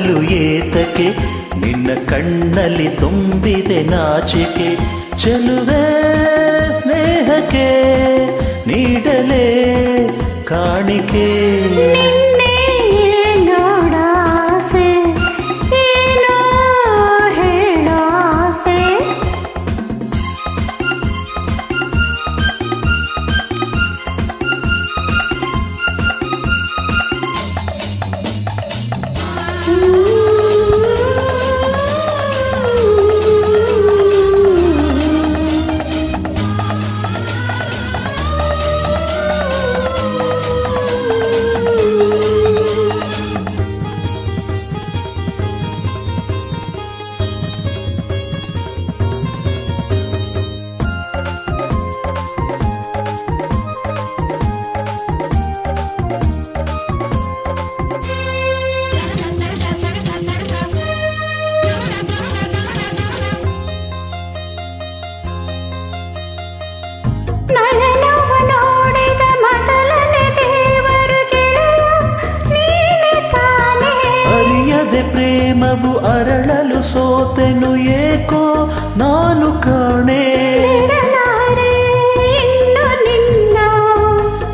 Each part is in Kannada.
ಆಡಲು ಏತಕ್ಕೆ ನಿನ್ನ ಕಣ್ಣಲ್ಲಿ ತುಂಬಿದೆ ನಾಚಿಕೆ ಚೆಲುವೆ ಸ್ನೇಹಕ್ಕೆ ನೀಡಲೇ ಕಾಣಿಕೆ ಪ್ರೇಮವು ಅರಳಲು ಸೋತೆನು ಏಕೋ ನಾನು ಕಾಣೆ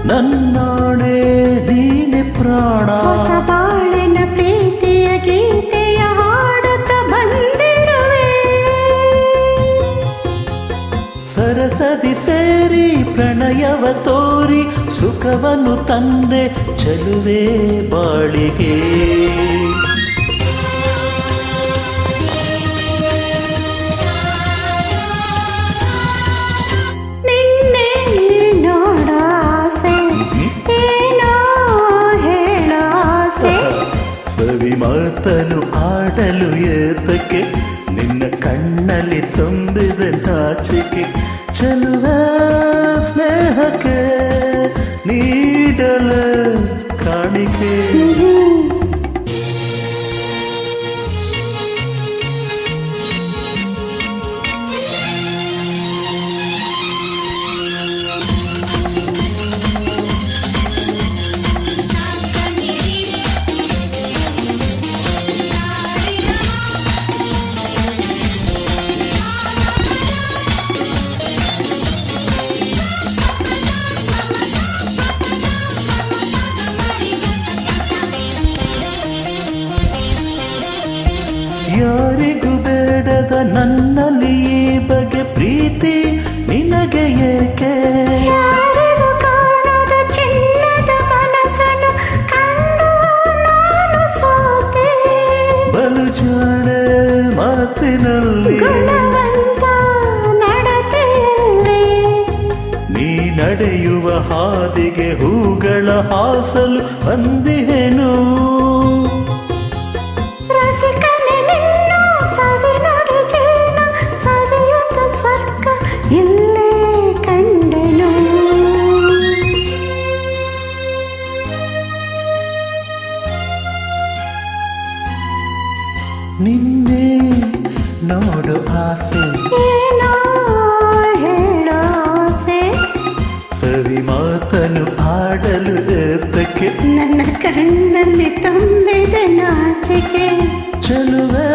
ನನ್ನಾಣೆ ನೀನೆ ಪ್ರಾಣ ಬಾಳಿನ ಪ್ರೀತಿಯ ಗೀತೆಯ ಹಾಡುತ್ತ ಬಂದಿರುವೆ ಸರಸದಿ ಸೇರಿ ಪ್ರಣಯವ ತೋರಿ ಸುಖವನ್ನು ತಂದೆ ಚೆಲುವೆ ಬಾಳಿಗೆ ಮಾತನು ಆಡಲು ಏತಕ್ಕೆ ನಿನ್ನ ಕಣ್ಣಲ್ಲಿ ತುಂಬಿದ ನಾಚಿಕೆ ಚೆಲುವ ಸ್ನೇಹಕ್ಕೆ ನೀಡಲು ಕಾಣಿಕೆ ಯಾರಿಗೂ ಬೇಡದ ನನ್ನಲ್ಲಿ ಈ ಬಗೆ ಪ್ರೀತಿ ನಿನಗೆ ಏಕೆ ಯಾರಿಗೂ ಕಾಣದ ಚಿನ್ನದ ಮನಸ್ಸನ್ನು ಕಂಡು ನಾನು ಸೋತೆ ಬಲು ಜಾಣೆ ಮಾತಿನಲ್ಲಿ ಗುಣವಂತ ನಡತೆಯಲ್ಲಿ ನೀ ನಡೆಯುವ ಹಾದಿಗೆ ಹೂಗಳ ಹಾಸಲು ಬಂದಿಹೆನು ಇಲ್ಲೇ ಕಂಡನು ನಿನ್ನೆ ನೋಡು ಆಸೆ ಏನೋ ಹೇಳೋಸೆ ಸರಿ ಮಾತನು ಆಡಲು ಏತಕ್ಕೆ ನನ್ನ ಕಣ್ಣಲ್ಲಿ ತುಂಬಿದ ನಾಚಿಕೆ ಚೆಲುವೆ